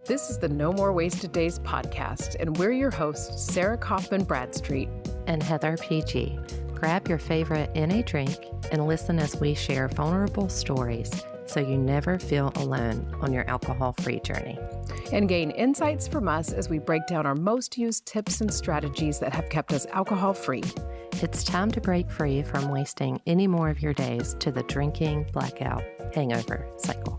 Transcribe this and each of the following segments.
This is the No More Wasted Days podcast, and we're your hosts, Sarah Kaufman Bradstreet and Heather PG. Grab your favorite NA drink and listen as we share vulnerable stories so you never feel alone on your alcohol-free journey. And gain insights from us as we break down our most used tips and strategies that have kept us alcohol-free. It's time to break free from wasting any more of your days to the drinking, blackout, hangover cycle.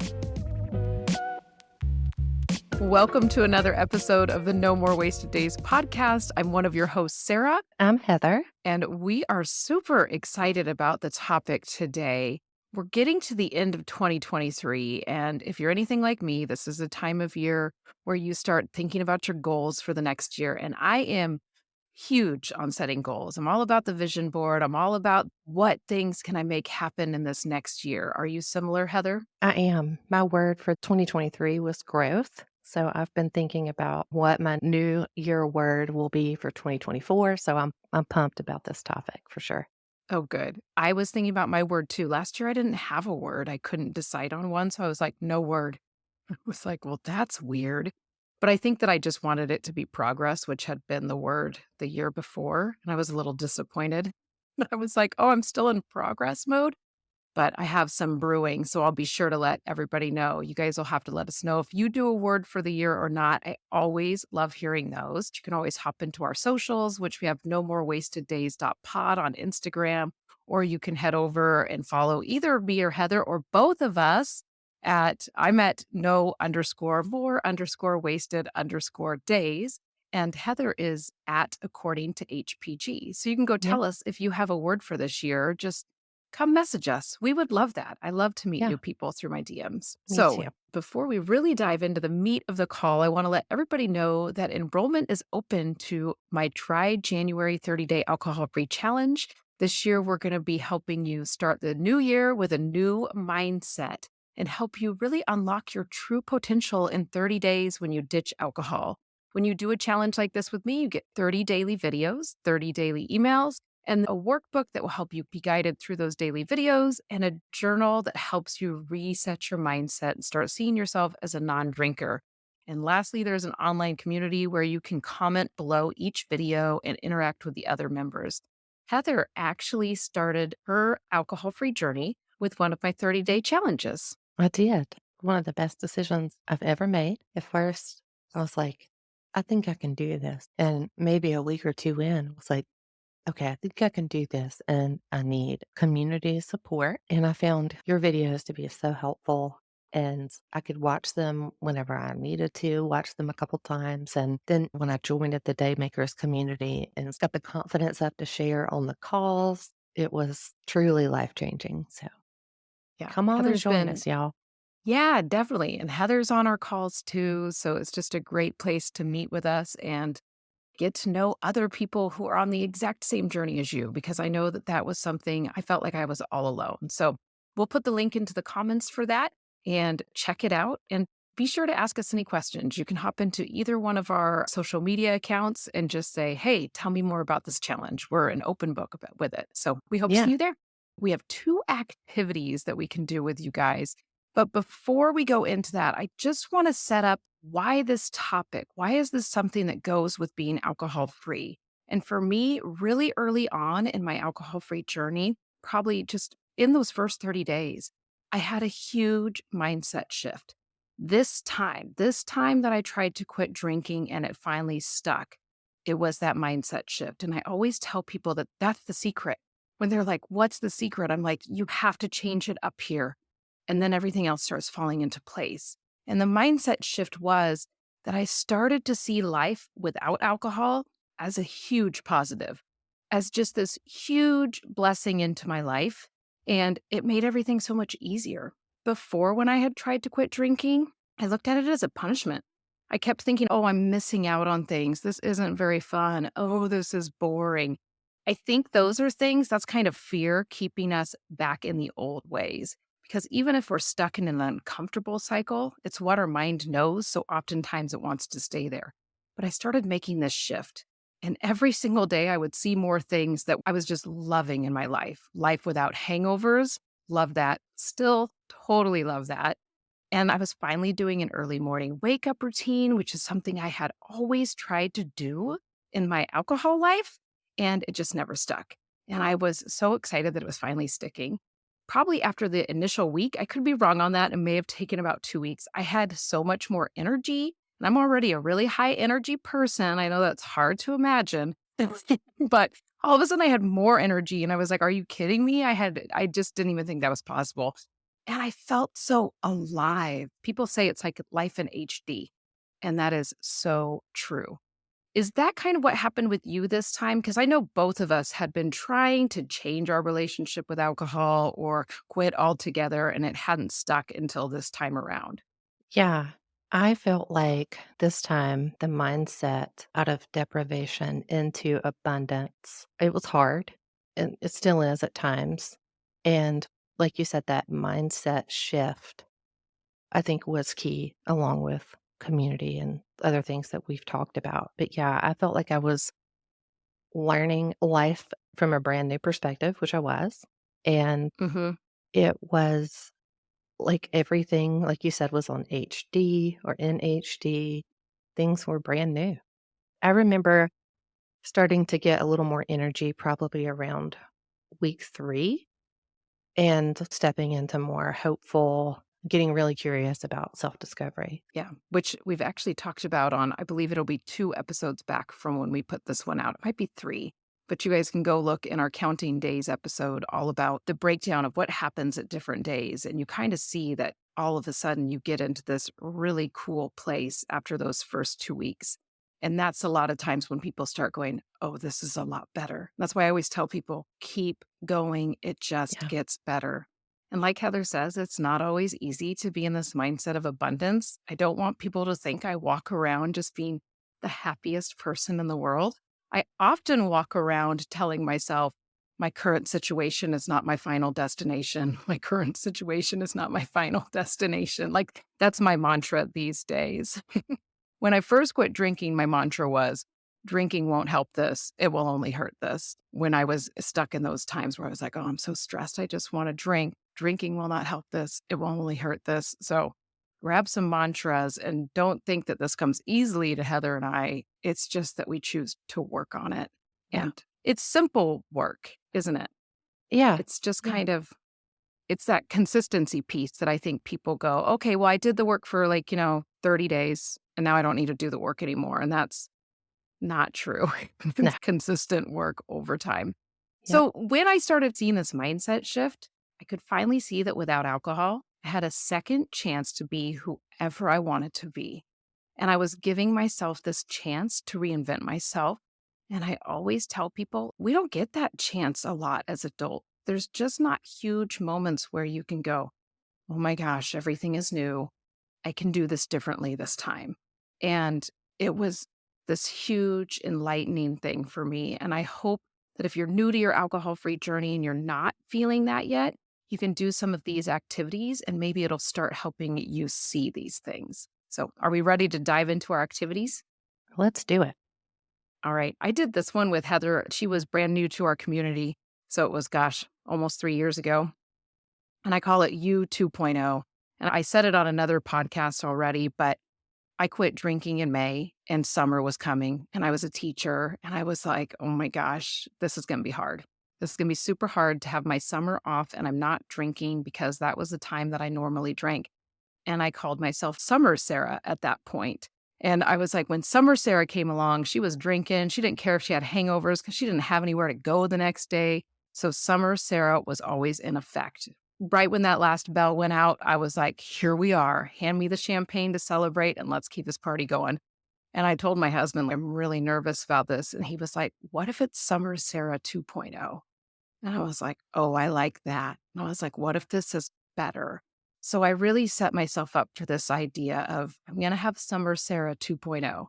Welcome to another episode of the No More Wasted Days podcast. I'm one of your hosts, Sarah. I'm Heather. And we are super excited about the topic today. We're getting to the end of 2023. And if you're anything like me, this is a time of year where you start thinking about your goals for the next year. And I am huge on setting goals. I'm all about the vision board. I'm all about what things can I make happen in this next year. Are you similar, Heather? I am. My word for 2023 was growth. So I've been thinking about what my new year word will be for 2024. So I'm pumped about this topic for sure. Oh, good. I was thinking about my word too. Last year, I didn't have a word. I couldn't decide on one. So I was like, no word. I was like, well, that's weird. But I think that I just wanted it to be progress, which had been the word the year before. And I was a little disappointed. I was like, oh, I'm still in progress mode. But I have some brewing, so I'll be sure to let everybody know. You guys will have to let us know if you do a word for the year or not. I always love hearing those. You can always hop into our socials, which we have nomorewasteddays.pod on Instagram, or you can head over and follow either me or Heather or both of us I'm at no_more_wasted_days. And Heather is at according to HPG. So you can go tell us if you have a word for this year. Just come message us. We would love that. I love to meet new people through my DMs. Me so too. Before we really dive into the meat of the call, I want to let everybody know that enrollment is open to my Try January 30-Day Alcohol-Free Challenge. This year, we're going to be helping you start the new year with a new mindset and help you really unlock your true potential in 30 days when you ditch alcohol. When you do a challenge like this with me, you get 30 daily videos, 30 daily emails, and a workbook that will help you be guided through those daily videos, and a journal that helps you reset your mindset and start seeing yourself as a non-drinker. And lastly, there's an online community where you can comment below each video and interact with the other members. Heather actually started her alcohol-free journey with one of my 30-day challenges. I did. One of the best decisions I've ever made. At first, I was like, I think I can do this. And maybe a week or two in, I was like, okay, I think I can do this, and I need community support. And I found your videos to be so helpful, and I could watch them whenever I needed to, watch them a couple times. And then when I joined at the Daymakers community and got the confidence up to share on the calls, it was truly life-changing. So come on and join us, y'all. Yeah, definitely. And Heather's on our calls too. So it's just a great place to meet with us and get to know other people who are on the exact same journey as you, because I know that that was something I felt like I was all alone. So we'll put the link into the comments for that and check it out. And be sure to ask us any questions. You can hop into either one of our social media accounts and just say, hey, tell me more about this challenge. We're an open book with it. So we hope to see you there. We have 2 activities that we can do with you guys. But before we go into that, I just want to set up why this topic. Why is this something that goes with being alcohol-free? And for me, really early on in my alcohol-free journey, probably just in those first 30 days, I had a huge mindset shift. This time that I tried to quit drinking and it finally stuck, it was that mindset shift. And I always tell people that that's the secret. When they're like, what's the secret? I'm like, you have to change it up here. And then everything else starts falling into place. And the mindset shift was that I started to see life without alcohol as a huge positive, as just this huge blessing into my life. And it made everything so much easier. Before, when I had tried to quit drinking, I looked at it as a punishment. I kept thinking, oh, I'm missing out on things. This isn't very fun. Oh, this is boring. I think those are things, that's kind of fear keeping us back in the old ways. Because even if we're stuck in an uncomfortable cycle, it's what our mind knows, so oftentimes it wants to stay there. But I started making this shift. And every single day I would see more things that I was just loving in my life. Life without hangovers, love that. Still totally love that. And I was finally doing an early morning wake up routine, which is something I had always tried to do in my alcohol life, and it just never stuck. And I was so excited that it was finally sticking. Probably after the initial week, I could be wrong on that. It may have taken about 2 weeks. I had so much more energy, and I'm already a really high energy person. I know that's hard to imagine, but all of a sudden I had more energy, and I was like, "Are you kidding me?" I just didn't even think that was possible. And I felt so alive. People say it's like life in HD, and that is so true. Is that kind of what happened with you this time? Because I know both of us had been trying to change our relationship with alcohol or quit altogether, and it hadn't stuck until this time around. Yeah. I felt like this time the mindset out of deprivation into abundance, it was hard and it still is at times. And like you said, that mindset shift, I think was key along with community and other things that we've talked about. But yeah, I felt like I was learning life from a brand new perspective, which I was. And Mhm. it was like everything, like you said, was on HD or in HD. Things were brand new. I remember starting to get a little more energy probably around week 3 and stepping into more hopeful, getting really curious about self-discovery. Yeah, which we've actually talked about on, I believe it'll be 2 episodes back from when we put this one out. It might be 3, but you guys can go look in our Counting Days episode all about the breakdown of what happens at different days, and you kinda see that all of a sudden you get into this really cool place after those first 2 weeks, and that's a lot of times when people start going, "Oh, this is a lot better." That's why I always tell people, "Keep going, it just Yeah. gets better." And like Heather says, it's not always easy to be in this mindset of abundance. I don't want people to think I walk around just being the happiest person in the world. I often walk around telling myself, my current situation is not my final destination. My current situation is not my final destination. Like, that's my mantra these days. When I first quit drinking, my mantra was, drinking won't help this. It will only hurt this. When I was stuck in those times where I was like, oh, I'm so stressed. I just want to drink. Drinking will not help this. It will only hurt this. So grab some mantras and don't think that this comes easily to Heather and I. It's just that we choose to work on it. Yeah. And it's simple work, isn't it? Yeah. It's just Yeah. kind of it's that consistency piece that I think people go, "Okay, well, I did the work for, like, 30 days, and now I don't need to do the work anymore," and that's not true. No. It's consistent work over time. Yep. So, when I started seeing this mindset shift, I could finally see that without alcohol, I had a second chance to be whoever I wanted to be. And I was giving myself this chance to reinvent myself. And I always tell people we don't get that chance a lot as adults. There's just not huge moments where you can go, oh my gosh, everything is new. I can do this differently this time. And it was this huge enlightening thing for me. And I hope that if you're new to your alcohol free journey and you're not feeling that yet, you can do some of these activities and maybe it'll start helping you see these things. So, are we ready to dive into our activities? Let's do it. All right. I did this one with Heather. She was brand new to our community. So, it was, gosh, almost 3 years ago. And I call it U 2.0. And I said it on another podcast already, but I quit drinking in May and summer was coming and I was a teacher and I was like, "Oh my gosh, this is going to be hard. This is going to be super hard to have my summer off and I'm not drinking because that was the time that I normally drank." And I called myself Summer Sarah at that point. And I was like, when Summer Sarah came along, she was drinking. She didn't care if she had hangovers because she didn't have anywhere to go the next day. So Summer Sarah was always in effect. Right when that last bell went out, I was like, here we are. Hand me the champagne to celebrate and let's keep this party going. And I told my husband, I'm really nervous about this. And he was like, what if it's Summer Sarah 2.0? And I was like, oh, I like that. And I was like, what if this is better? So I really set myself up for this idea of I'm going to have Summer Sarah 2.0.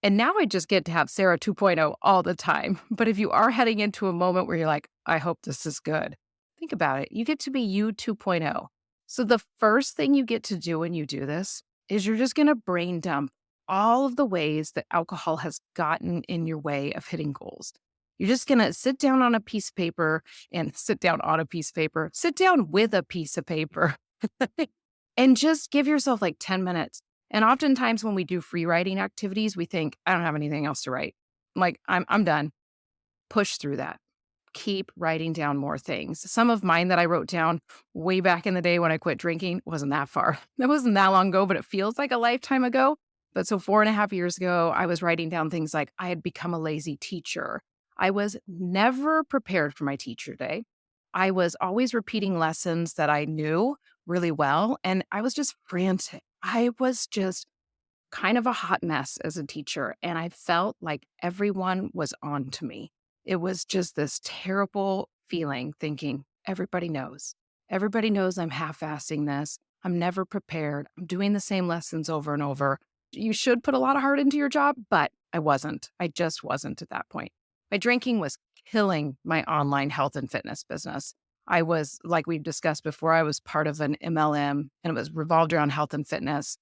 And now I just get to have Sarah 2.0 all the time. But if you are heading into a moment where you're like, I hope this is good, think about it. You get to be you 2.0. So the first thing you get to do when you do this is you're just going to brain dump all of the ways that alcohol has gotten in your way of hitting goals. You're just going to sit down on a piece of paper and sit down on a piece of paper, sit down with a piece of paper and just give yourself like 10 minutes. And oftentimes when we do free writing activities, we think, I don't have anything else to write. Like, I'm done. Push through that. Keep writing down more things. Some of mine that I wrote down way back in the day when I quit drinking wasn't that far. That wasn't that long ago, but it feels like a lifetime ago. But so 4.5 years ago, I was writing down things like I had become a lazy teacher. I was never prepared for my teacher day. I was always repeating lessons that I knew really well. And I was just frantic. I was just kind of a hot mess as a teacher, and I felt like everyone was on to me. It was just this terrible feeling thinking, everybody knows. Everybody knows I'm half-assing this. I'm never prepared. I'm doing the same lessons over and over. You should put a lot of heart into your job, but I wasn't. I just wasn't at that point. My drinking was killing my online health and fitness business. I was, like we've discussed before, I was part of an MLM and it was revolved around health and fitness.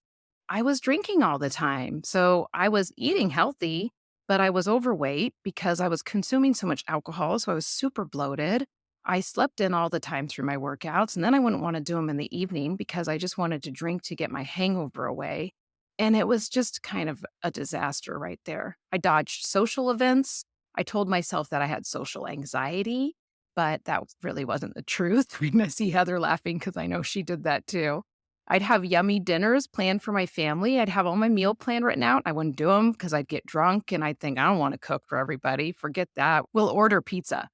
I was drinking all the time. So I was eating healthy, but I was overweight because I was consuming so much alcohol. So I was super bloated. I slept in all the time through my workouts. And then I wouldn't want to do them in the evening because I just wanted to drink to get my hangover away. And it was just kind of a disaster right there. I dodged social events. I told myself that I had social anxiety, but that really wasn't the truth. I see Heather laughing because I know she did that too. I'd have yummy dinners planned for my family. I'd have all my meal plan written out. I wouldn't do them because I'd get drunk and I'd think, I don't want to cook for everybody. Forget that. We'll order pizza.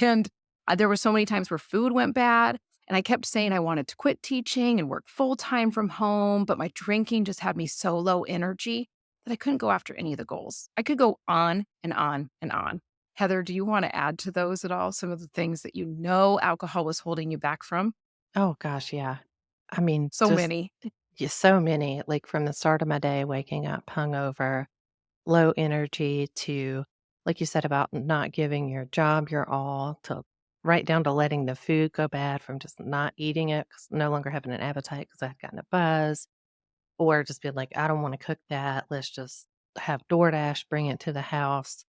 And there were so many times where food went bad. And I kept saying I wanted to quit teaching and work full time from home. But my drinking just had me so low energy that I couldn't go after any of the goals. I could go on and on and on. Heather, do you want to add to those at all? Some of the things that you know alcohol was holding you back from? Oh gosh, yeah. I mean, So just many. so many, like from the start of my day, waking up hungover, low energy to, like you said, about not giving your job your all, to right down to letting the food go bad from just not eating it, 'cause no longer having an appetite because I had gotten a buzz, or just being like, I don't want to cook that. Let's just have DoorDash bring it to the house.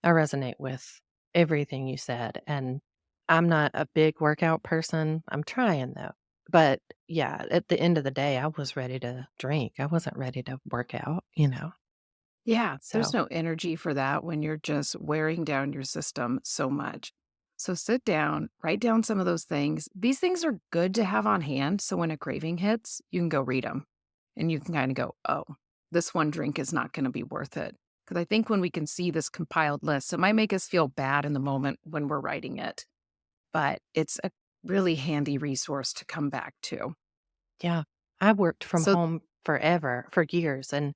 I resonate with everything you said. And I'm not a big workout person. I'm trying though. But yeah, at the end of the day, I was ready to drink. I wasn't ready to work out. Yeah, there's So no energy for that when you're just wearing down your system so much. So sit down, write down some of those things. These things are good to have on hand. So when a craving hits, you can go read them and you can kind of go, oh, this one drink is not going to be worth it. Because I think when we can see this compiled list, it might make us feel bad in the moment when we're writing it, but it's a really handy resource to come back to. yeah, I worked from So, home forever, for years. And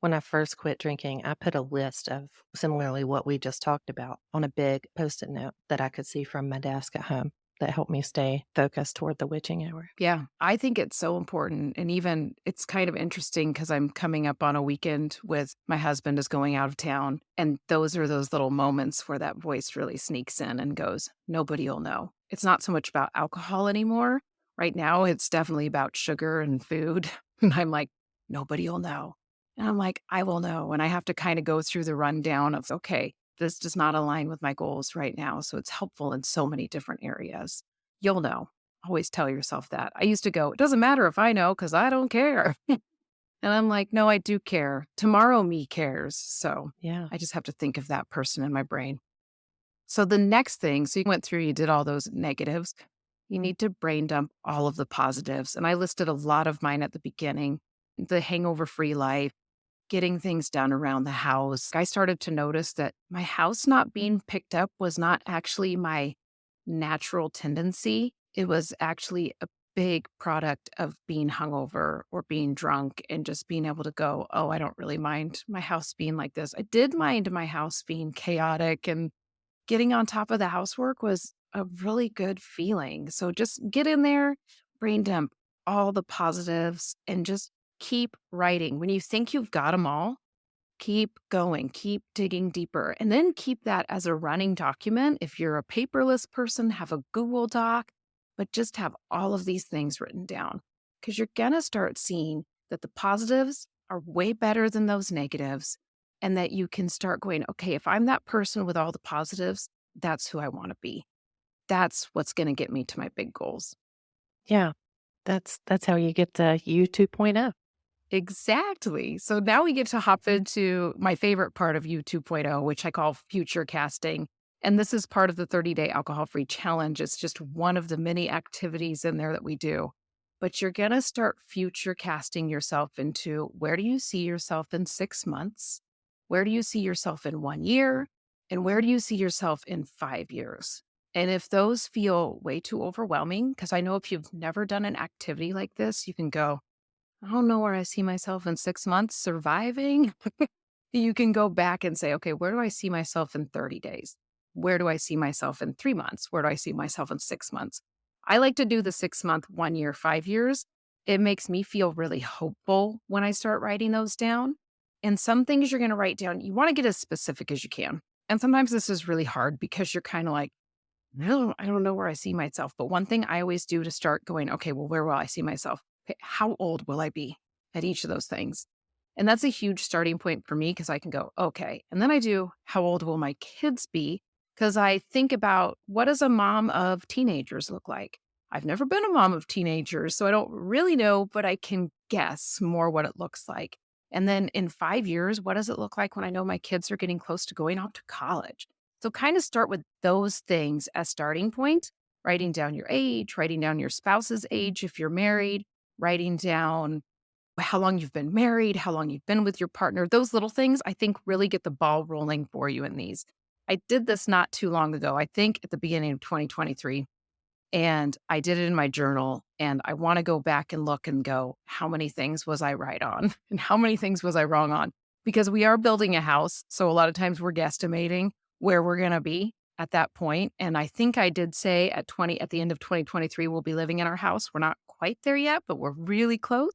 when I first quit drinking, I put a list of similarly what we just talked about on a big post it note that I could see from my desk at home that helped me stay focused toward the witching hour. yeah, I think it's so important. And even it's kind of interesting because I'm coming up on a weekend with my husband is going out of town. And those are those little moments where that voice really sneaks in and goes, nobody will know. It's not so much about alcohol anymore. Right now, it's definitely about sugar and food. And I'm like, nobody will know. And I'm like, I will know. And I have to kind of go through the rundown of, okay, this does not align with my goals right now. So it's helpful in so many different areas. You'll know. Always tell yourself that. I used to go, "It doesn't matter if I know because I don't care." And I'm like, "No, I do care. Tomorrow me cares." So Yeah. I just have to think of that person in my brain. So the next thing, so you went through, you did all those negatives. You need to brain dump all of the positives. And I listed a lot of mine at the beginning: the hangover free life, getting things done around the house. I started to notice that my house not being picked up was not actually my natural tendency. It was actually a big product of being hungover or being drunk and just being able to go, oh, I don't really mind my house being like this. I did mind my house being chaotic, and getting on top of the housework was a really good feeling. So just get in there, brain dump all the positives, and just keep writing. When you think you've got them all, keep going, keep digging deeper, and then keep that as a running document. If you're a paperless person, have a Google Doc, but just have all of these things written down because you're going to start seeing that the positives are way better than those negatives, and that you can start going, okay, if I'm that person with all the positives, that's who I want to be. That's what's going to get me to my big goals. Yeah. That's how you get to you 2.0. Exactly. So now we get to hop into my favorite part of You 2.0, which I call future casting. And this is part of the 30-day alcohol free challenge. It's just one of the many activities in there that we do. But you're going to start future casting yourself into where do you see yourself in 6 months? Where do you see yourself in 1 year? And where do you see yourself in 5 years? And if those feel way too overwhelming, because I know if you've never done an activity like this, you can go, I don't know where I see myself in 6 months surviving. You can go back and say, okay, where do I see myself in 30 days? Where do I see myself in 3 months? Where do I see myself in 6 months? I like to do the 6 month, 1 year, 5 years. It makes me feel really hopeful when I start writing those down. And some things you're going to write down, you want to get as specific as you can. And sometimes this is really hard because you're kind of like, no, I don't know where I see myself. But one thing I always do to start going, okay, well, where will I see myself? Okay, how old will I be at each of those things? And that's a huge starting point for me because I can go, okay. And then I do, how old will my kids be? Because I think about what does a mom of teenagers look like? I've never been a mom of teenagers, so I don't really know, but I can guess more what it looks like. And then in 5 years, what does it look like when I know my kids are getting close to going off to college? So kind of start with those things as starting point, writing down your age, writing down your spouse's age if you're married, writing down how long you've been married, how long you've been with your partner. Those little things I think really get the ball rolling for you in these. I did this not too long ago, I think at the beginning of 2023. And I did it in my journal. And I want to go back and look and go, how many things was I right on? And how many things was I wrong on? Because we are building a house. So a lot of times we're guesstimating where we're going to be at that point. And I think I did say at the end of 2023, we'll be living in our house. We're not quite there yet, but we're really close.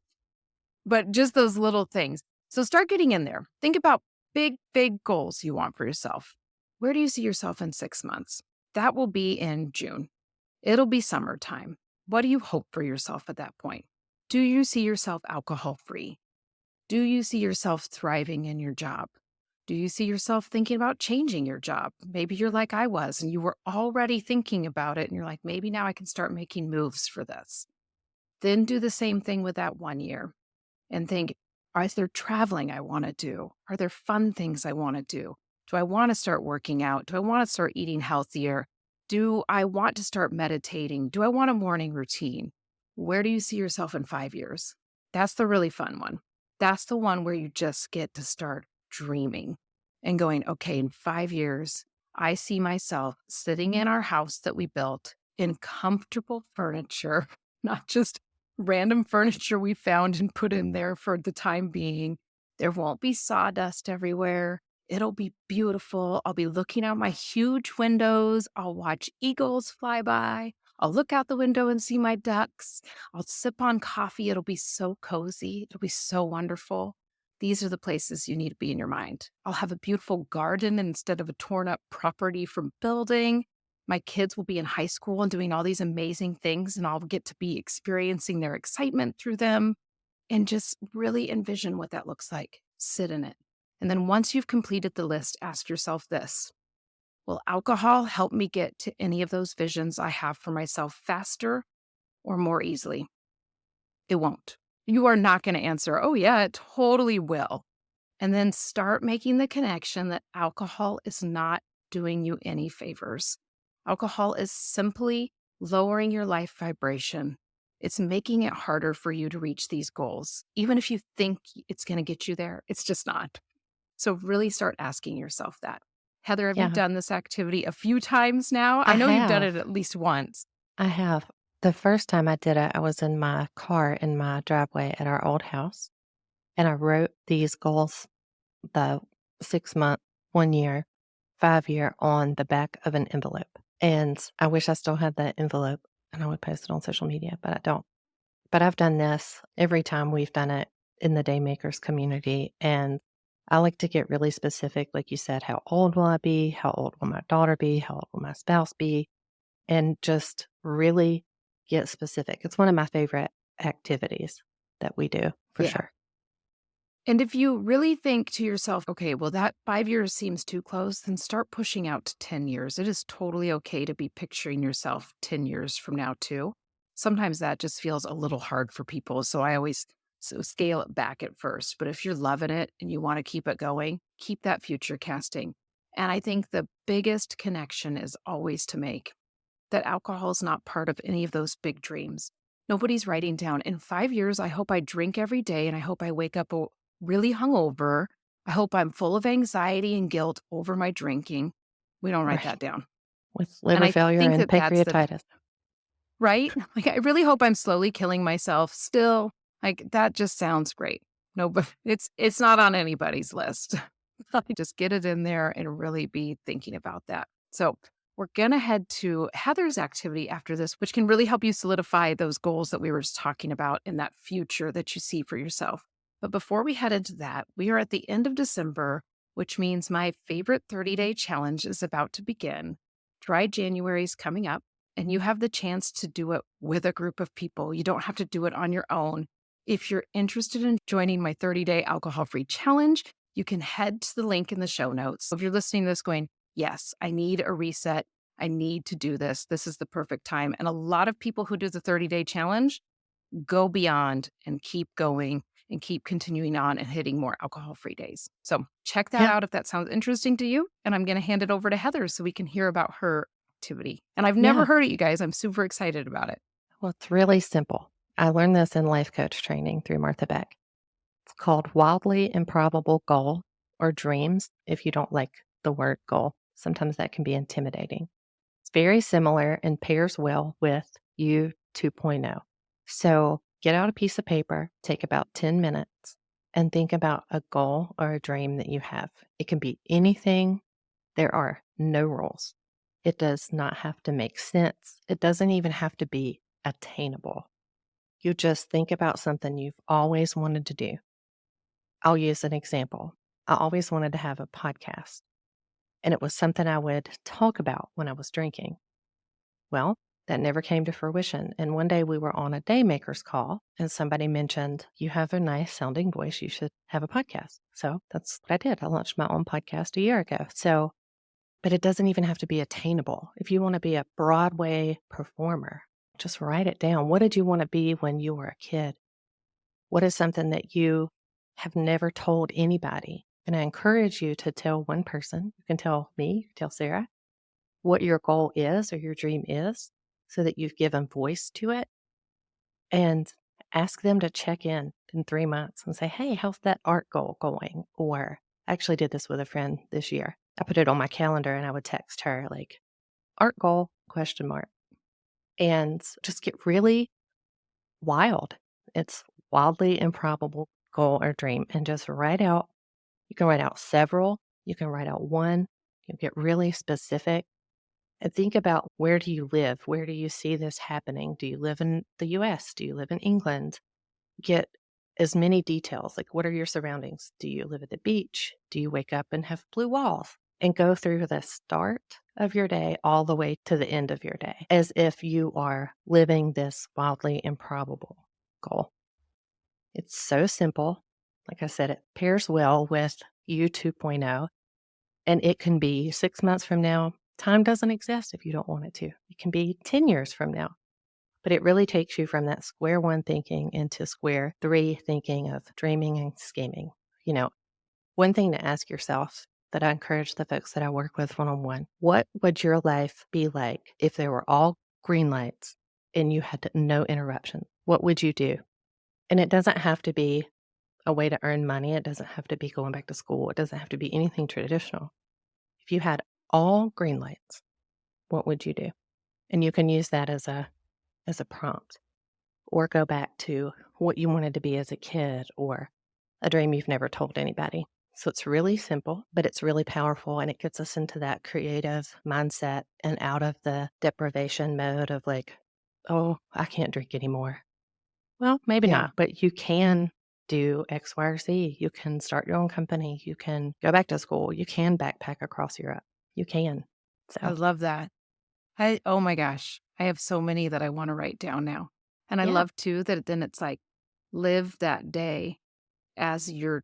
But just those little things. So start getting in there. Think about big, big goals you want for yourself. Where do you see yourself in 6 months? That will be in June. It'll be summertime. What do you hope for yourself at that point? Do you see yourself alcohol free? Do you see yourself thriving in your job? Do you see yourself thinking about changing your job? Maybe you're like I was and you were already thinking about it and you're like, maybe now I can start making moves for this. Then do the same thing with that 1 year and think, is there traveling I want to do? Are there fun things I want to do? Do I want to start working out? Do I want to start eating healthier? Do I want to start meditating? Do I want a morning routine? Where do you see yourself in 5 years? That's the really fun one. That's the one where you just get to start dreaming and going, okay, in 5 years, I see myself sitting in our house that we built in comfortable furniture, not just random furniture we found and put in there for the time being. There won't be sawdust everywhere. It'll be beautiful. I'll be looking out my huge windows. I'll watch eagles fly by. I'll look out the window and see my ducks. I'll sip on coffee. It'll be so cozy. It'll be so wonderful. These are the places you need to be in your mind. I'll have a beautiful garden instead of a torn up property from building. My kids will be in high school and doing all these amazing things, and I'll get to be experiencing their excitement through them and just really envision what that looks like. Sit in it. And then once you've completed the list, ask yourself this: will alcohol help me get to any of those visions I have for myself faster or more easily? It won't. You are not going to answer, oh, yeah, it totally will. And then start making the connection that alcohol is not doing you any favors. Alcohol is simply lowering your life vibration. It's making it harder for you to reach these goals. Even if you think it's going to get you there, it's just not. So really start asking yourself that. Heather, have you Yeah, done this activity a few times now? I I know you've done have. it at least once. I have. The first time I did it, I was in my car in my driveway at our old house, and I wrote these goals, the 6 month, 1 year, 5 year on the back of an envelope. And I wish I still had that envelope and I would post it on social media, but I don't. But I've done this every time we've done it in the Daymakers community. And I like to get really specific. Like you said, how old will I be? How old will my daughter be? How old will my spouse be? And just really get specific. It's one of my favorite activities that we do for Yeah. sure. And if you really think to yourself, okay, well, that 5 years seems too close, then start pushing out to 10 years. It is totally okay to be picturing yourself 10 years from now, too. sometimes that just feels a little hard for people. So I always scale it back at first. But if you're loving it and you want to keep it going, keep that future casting. And I think the biggest connection is always to make that alcohol is not part of any of those big dreams. Nobody's writing down, in 5 years, I hope I drink every day and I hope I wake up really hungover. I hope I'm full of anxiety and guilt over my drinking. We don't write Right. that down. With And liver I failure think and that that's the pancreatitis. right? Like, I really hope I'm slowly killing myself still. Like, that just sounds great. No, but it's not on anybody's list. Just get it in there and really be thinking about that. So, we're gonna head to Heather's activity after this, which can really help you solidify those goals that we were just talking about in that future that you see for yourself. But before we head into that, we are at the end of December, which means my favorite 30-day challenge is about to begin. Dry January is coming up, and you have the chance to do it with a group of people. You don't have to do it on your own. If you're interested in joining my 30-day alcohol-free challenge, you can head to the link in the show notes. If you're listening to this going, yes, I need a reset. I need to do this. This is the perfect time. And a lot of people who do the 30-day challenge go beyond and keep going and keep continuing on and hitting more alcohol free days. So check that Yeah. out if that sounds interesting to you. And I'm going to hand it over to Heather so we can hear about her activity. And I've never Yeah. heard it, you guys. I'm super excited about it. Well, it's really simple. I learned this in life coach training through Martha Beck. It's called Wildly Improbable Goal or Dreams if you don't like the word goal. Sometimes that can be intimidating. It's very similar and pairs well with U 2.0. So get out a piece of paper, take about 10 minutes, and think about a goal or a dream that you have. It can be anything. There are no rules. It does not have to make sense. It doesn't even have to be attainable. You just think about something you've always wanted to do. I'll use an example. I always wanted to have a podcast, and it was something I would talk about when I was drinking. Well, that never came to fruition. And one day we were on a daymakers call, and somebody mentioned, "You have a nice sounding voice. You should have a podcast." So that's what I did. I launched my own podcast a year ago. But it doesn't even have to be attainable. If you want to be a Broadway performer, just write it down. What did you want to be when you were a kid? What is something that you have never told anybody? And I encourage you to tell one person. You can tell me, you can tell Sarah, what your goal is or your dream is so that you've given voice to it. And ask them to check in 3 months and say, "Hey, how's that art goal going?" Or I actually did this with a friend this year. I put it on my calendar and I would text her like, "Art goal, question mark." And just get really wild. It's wildly improbable goal or dream and just write out. You can write out several, you can write out one, you can get really specific and think about, where do you live? Where do you see this happening? Do you live in the US? Do you live in England? Get as many details, like, what are your surroundings? Do you live at the beach? Do you wake up and have blue walls? And go through the start of your day all the way to the end of your day as if you are living this wildly improbable goal. It's so simple. Like I said, it pairs well with U 2.0, and it can be 6 months from now. Time doesn't exist if you don't want it to. It can be 10 years from now. But it really takes you from that square one thinking into square three thinking of dreaming and scheming. You know, one thing to ask yourself that I encourage the folks that I work with one on one: what would your life be like if there were all green lights and you had no interruption? What would you do? And it doesn't have to be a way to earn money. It doesn't have to be going back to school. It doesn't have to be anything traditional. If you had all green lights, what would you do? And you can use that as a prompt, or go back to what you wanted to be as a kid or a dream you've never told anybody. So it's really simple, but it's really powerful, and it gets us into that creative mindset and out of the deprivation mode of like, "Oh, I can't drink anymore." Well, maybe Yeah. not, but you can do X, Y, or Z. You can start your own company. You can go back to school. You can backpack across Europe. You can. I So, love that. Oh my gosh, I have so many that I want to write down now. And I yeah, love too that then it's like, live that day as you're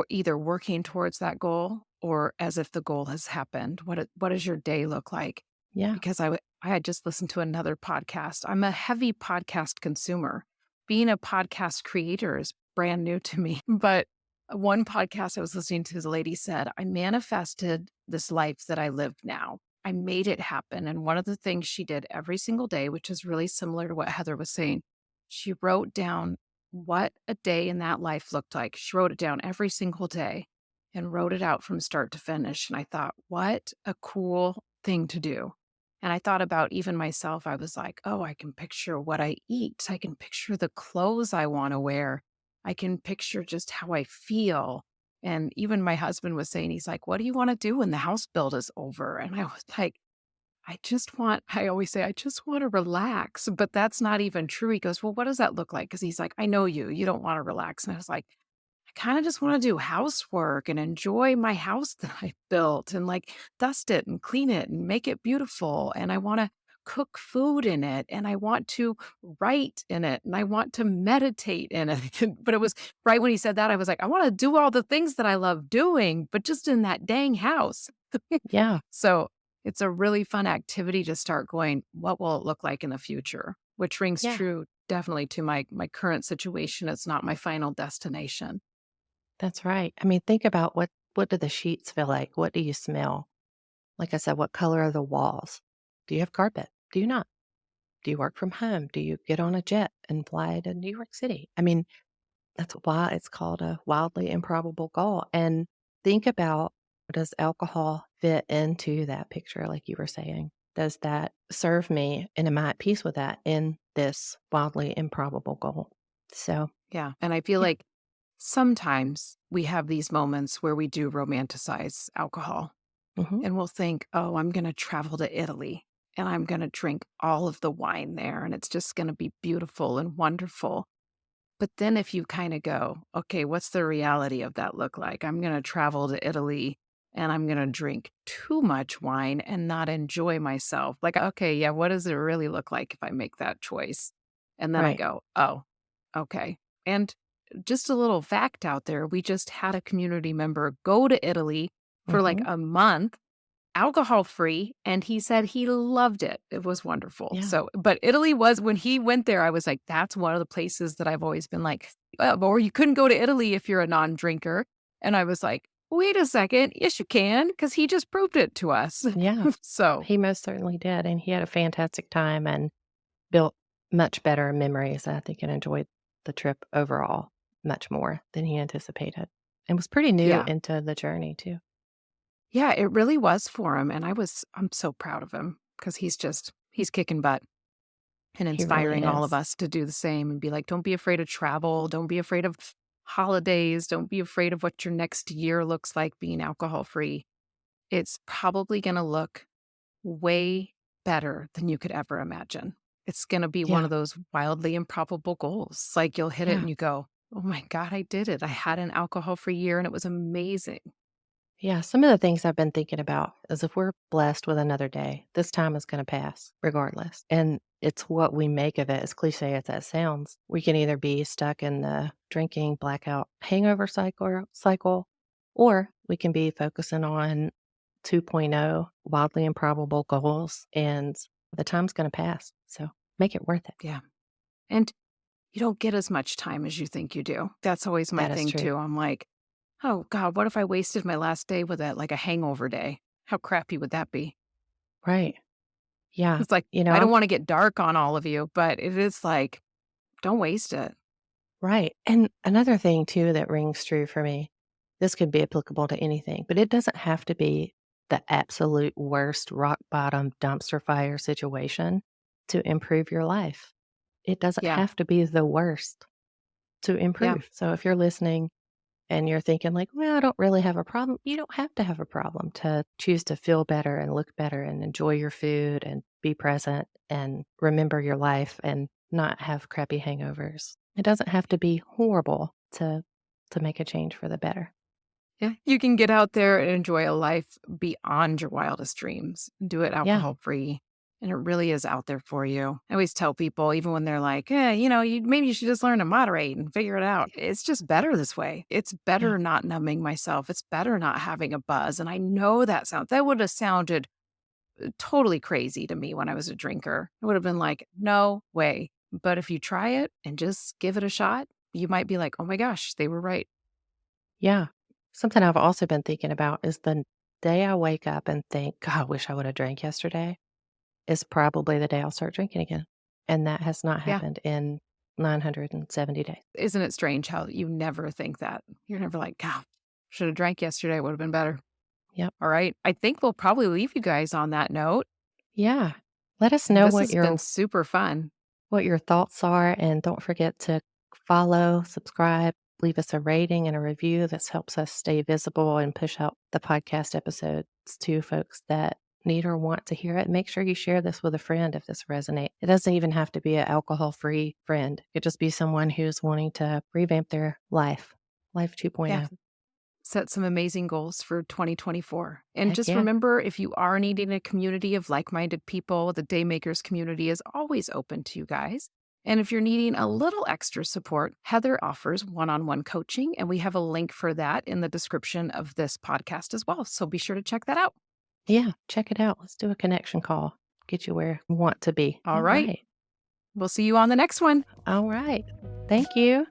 either working towards that goal or as if the goal has happened. What does your day look like? yeah, Because I had just listened to another podcast. I'm a heavy podcast consumer. Being a podcast creator is brand new to me. But one podcast I was listening to, the lady said, I manifested this life that I live now. I made it happen. And one of the things she did every single day, which is really similar to what Heather was saying, she wrote down what a day in that life looked like. She wrote it down every single day and wrote it out from start to finish. And I thought, what a cool thing to do. And I thought about even myself. I was like, oh, I can picture what I eat. I can picture the clothes I want to wear. I can picture just how I feel. And even my husband was saying, he's like, what do you want to do when the house build is over? And I was like, I always say, I just want to relax. But that's not even true. He goes, well, what does that look like? Because he's like, I know you. You don't want to relax. And I was like, I kind of just want to do housework and enjoy my house that I built and like dust it and clean it and make it beautiful. And I want to cook food in it and I want to write in it and I want to meditate in it. But it was right when he said that, I was like, I want to do all the things that I love doing, but just in that dang house. Yeah. So it's a really fun activity to start going, what will it look like in the future? Which rings Yeah. true definitely to my current situation. It's not my final destination. That's right. I mean, think about what do the sheets feel like? What do you smell? Like I said, what color are the walls? Do you have carpet? Do you not? Do you work from home? Do you get on a jet and fly to New York City? I mean, that's why it's called a wildly improbable goal. And think about, does alcohol fit into that picture, like you were saying? Does that serve me and am I at peace with that in this wildly improbable goal? So, Yeah. And I feel yeah. like sometimes we have these moments where we do romanticize alcohol Hmm. and we'll think, oh, I'm going to travel to Italy and I'm going to drink all of the wine there and it's just going to be beautiful and wonderful. But then if you kind of go, okay, what's the reality of that look like? I'm going to travel to Italy and I'm going to drink too much wine and not enjoy myself. Like, okay, yeah, what does it really look like if I make that choice? And then I Right. go, oh, okay. And just a little fact out there, we just had a community member go to Italy for like Hmm. a month, alcohol free, and he said he loved it. It was wonderful. Yeah. So, but Italy was when he went there, I was like, that's one of the places that I've always been like, or you couldn't go to Italy if you're a non-drinker. And I was like, wait a second, yes, you can, because he just proved it to us. Yeah. So, He most certainly did. And he had a fantastic time and built much better memories, I think, and enjoyed the trip overall much more than he anticipated, and was pretty new yeah, into the journey too. yeah, it really was for him. And I'm so proud of him because he's kicking butt and He really inspiring all of is. us to do the same and be like, don't be afraid of travel. Don't be afraid of holidays. Don't be afraid of what your next year looks like being alcohol free. It's probably going to look way better than you could ever imagine. It's going to be one Yeah, of those wildly improbable goals. Like you'll hit it yeah, and you go, oh my God, I did it. I had an alcohol free year and it was amazing. yeah. Some of the things I've been thinking about is if we're blessed with another day, this time is going to pass regardless. And it's what we make of it, as cliche as that sounds. We can either be stuck in the drinking blackout hangover cycle, or we can be focusing on 2.0 wildly improbable goals, and the time's going to pass. So make it worth it. Yeah. And you don't get as much time as you think you do. That's always my That is thing true. too. I'm like, oh God, what if I wasted my last day with like a hangover day? How crappy would that be? Right. Yeah. It's like, You know, I don't I'm want to get dark on all of you, but it is like, don't waste it. right. And another thing too that rings true for me, this could be applicable to anything, but it doesn't have to be the absolute worst rock bottom dumpster fire situation to improve your life. It doesn't Yeah. have to be the worst to Yeah. improve. So if you're listening and you're thinking like, well, I don't really have a problem. You don't have to have a problem to choose to feel better and look better and enjoy your food and be present and remember your life and not have crappy hangovers. It doesn't have to be horrible to make a change for the better. Yeah. You can get out there and enjoy a life beyond your wildest dreams. Do it Yeah. alcohol free. And it really is out there for you. I always tell people, even when they're like, maybe you should just learn to moderate and figure it out. It's just better this way. It's Yeah. better not numbing myself. It's better not having a buzz. And I know that would have sounded totally crazy to me when I was a drinker. I would have been like, no way. But if you try it and just give it a shot, you might be like, oh my gosh, they were right. Yeah. Something I've also been thinking about is the day I wake up and think, God, I wish I would have drank yesterday is probably the day I'll start drinking again. And that has not Yeah. happened in 970 days. Isn't it strange how you never think that? You're never like, God, should have drank yesterday, would have been better. Yep. All right. I think we'll probably leave you guys on that note. Yeah. Let us know This has been super fun. what your thoughts are, and don't forget to follow, subscribe, leave us a rating and a review. This helps us stay visible and push out the podcast episodes to folks that need or want to hear it. Make sure you share this with a friend if this resonates. It doesn't even have to be an alcohol-free friend. It could just be someone who's wanting to revamp their life Yeah. 2.0. Set some amazing goals for 2024. And Heck just yeah. remember, if you are needing a community of like minded people, the Daymakers community is always open to you guys. And if you're needing a little extra support, Heather offers one on one coaching, and we have a link for that in the description of this podcast as well. So be sure to check that out. Yeah, check it out. Let's do a connection call. Get you where you want to be. All All right. right. We'll see you on the next one. All right. Thank you.